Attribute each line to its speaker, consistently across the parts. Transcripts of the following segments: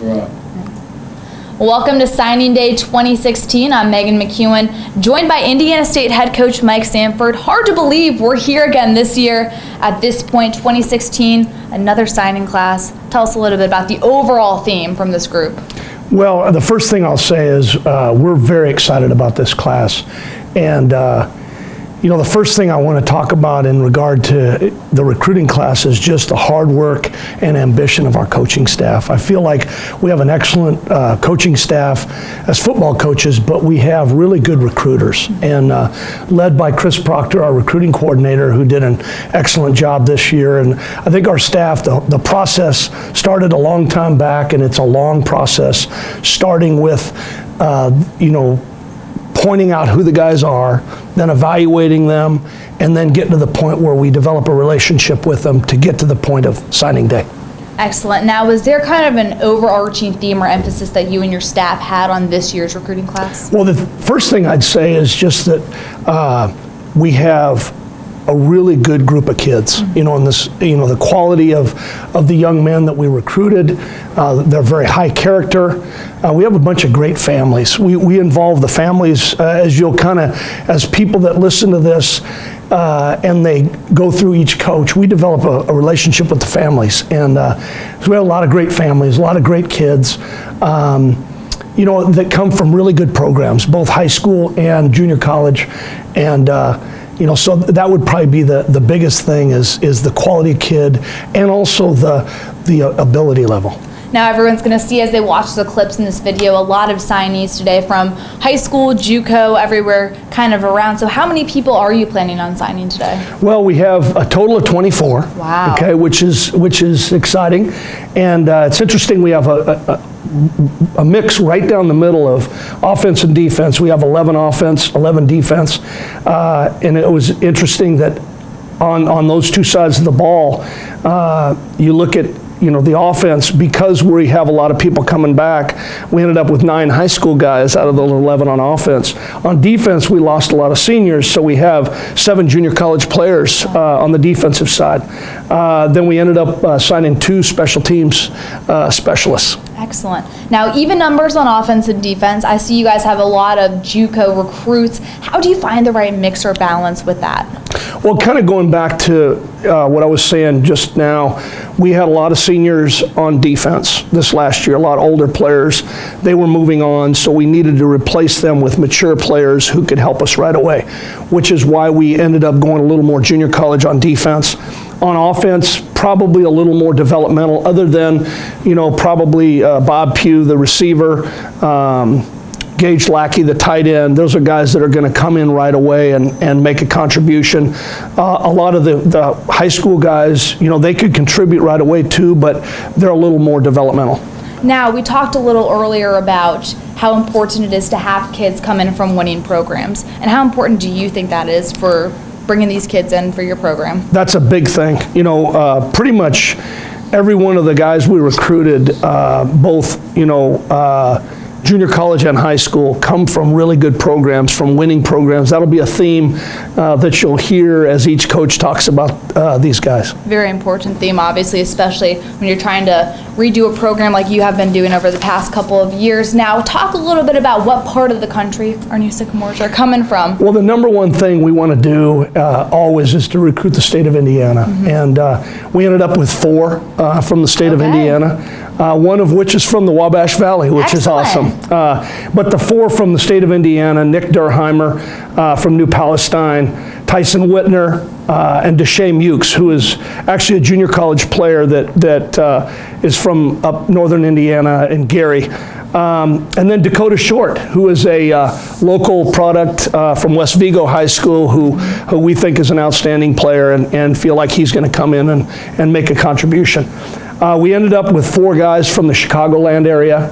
Speaker 1: Right.
Speaker 2: Welcome to Signing Day 2016. I'm Megan McEwen, joined by Indiana State head coach Mike Sanford. Hard to believe we're here again this year at this point, 2016, another signing class. Tell us a little bit about the overall theme from this group.
Speaker 3: Well, the first thing I'll say is we're very excited about this class. And the first thing I want to talk about in regard to the recruiting class is just the hard work and ambition of our coaching staff. I feel like we have an excellent coaching staff as football coaches, but we have really good recruiters. And led by Chris Proctor, our recruiting coordinator, who did an excellent job this year. And I think our staff, the process started a long time back, and it's a long process, starting with, pointing out who the guys are, then evaluating them, and then getting to the point where we develop a relationship with them to get to the point of signing day.
Speaker 2: Excellent. Now, was there kind of an overarching theme or emphasis that you and your staff had on this year's recruiting class?
Speaker 3: Well, the first thing I'd say is just that we have a really good group of kids, and this, the quality of the young men that we recruited, they're very high character. We have a bunch of great families. We involve the families, as people that listen to this and they go through each coach, we develop a relationship with the families. And so we have a lot of great families, a lot of great kids, that come from really good programs, both high school and junior college. And so that would probably be the biggest thing is the quality kid and also the ability level.
Speaker 2: Now everyone's going to see as they watch the clips in this video a lot of signees today from high school, JUCO, everywhere kind of around. So how many people are you planning on signing today? Well,
Speaker 3: we have a total of 24.
Speaker 2: Wow.
Speaker 3: Okay, which is exciting. And it's interesting, we have a mix right down the middle of offense and defense. We have 11 offense, 11 defense. And it was interesting that on those two sides of the ball, you look at the offense, because we have a lot of people coming back, we ended up with 9 high school guys out of the 11 on offense. On defense, we lost a lot of seniors, so we have 7 junior college players on the defensive side. Then we ended up signing 2 special teams specialists.
Speaker 2: Excellent. Now, even numbers on offense and defense, I see you guys have a lot of JUCO recruits. How do you find the right mix or balance with that?
Speaker 3: Well, kind of going back to what I was saying just now, we had a lot of seniors on defense this last year, a lot of older players. They were moving on, so we needed to replace them with mature players who could help us right away, which is why we ended up going a little more junior college on defense. On offense, probably a little more developmental, other than, probably Bob Pugh, the receiver, Gage Lackey, the tight end. Those are guys that are going to come in right away and make a contribution. A lot of the high school guys, they could contribute right away too, but they're a little more developmental.
Speaker 2: Now, we talked a little earlier about how important it is to have kids come in from winning programs. And how important do you think that is for bringing these kids in for your program?
Speaker 3: That's a big thing. Pretty much every one of the guys we recruited, both, junior college and high school, come from really good programs, from winning programs. That'll be a theme that you'll hear as each coach talks about these guys.
Speaker 2: Very important theme, obviously, especially when you're trying to redo a program like you have been doing over the past couple of years. Now, talk a little bit about what part of the country our new Sycamores are coming from.
Speaker 3: Well, the number one thing we want to do always is to recruit the state of Indiana. And we ended up with 4 from the state of Indiana. One of which is from the Wabash Valley, which is awesome. But the 4 from the state of Indiana: Nick Durheimer from New Palestine, Tyson Whitner, and Deshae Mukes, who is actually a junior college player that is from up northern Indiana in Gary. And then Dakota Short, who is a local product from West Vigo High School, who we think is an outstanding player and feel like he's going to come in and make a contribution. We ended up with 4 guys from the Chicagoland area.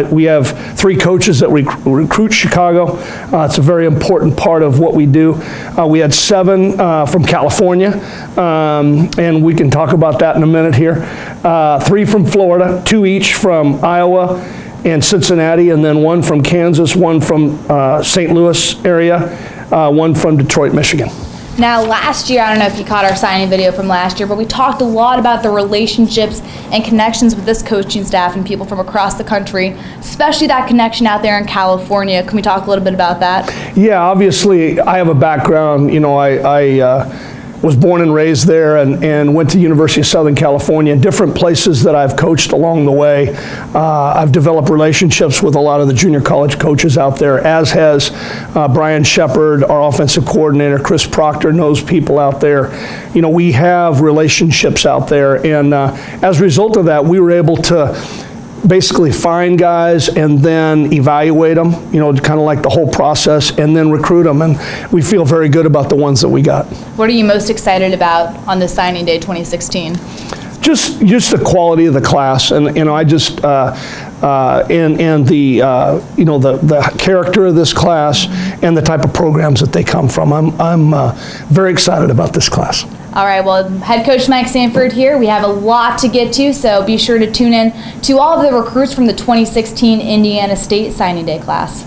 Speaker 3: We have 3 coaches that recruit Chicago. It's a very important part of what we do. We had 7 from California, and we can talk about that in a minute here. 3 from Florida, 2 each from Iowa and Cincinnati, and then 1 from Kansas, 1 from St. Louis area, 1 from Detroit, Michigan.
Speaker 2: Now, last year, I don't know if you caught our signing video from last year, but we talked a lot about the relationships and connections with this coaching staff and people from across the country, especially that connection out there in California. Can we talk a little bit about that?
Speaker 3: Yeah, obviously, I have a background. You know, I was born and raised there and went to University of Southern California, different places that I've coached along the way. I've developed relationships with a lot of the junior college coaches out there, as has Brian Shepard, our offensive coordinator. Chris Proctor knows people out there. You know, we have relationships out there, and as a result of that, we were able to basically find guys and then evaluate them, you know, kind of like the whole process, and then recruit them. And we feel very good about the ones that we got. What
Speaker 2: are you most excited about on this signing day 2016?
Speaker 3: Just the quality of the class, and you know, I just and the you know, the character of this class and the type of programs that they come from. I'm very excited about this class.
Speaker 2: All right, well, Head Coach Mike Sanford here. We have a lot to get to, so be sure to tune in to all of the recruits from the 2016 Indiana State Signing Day class.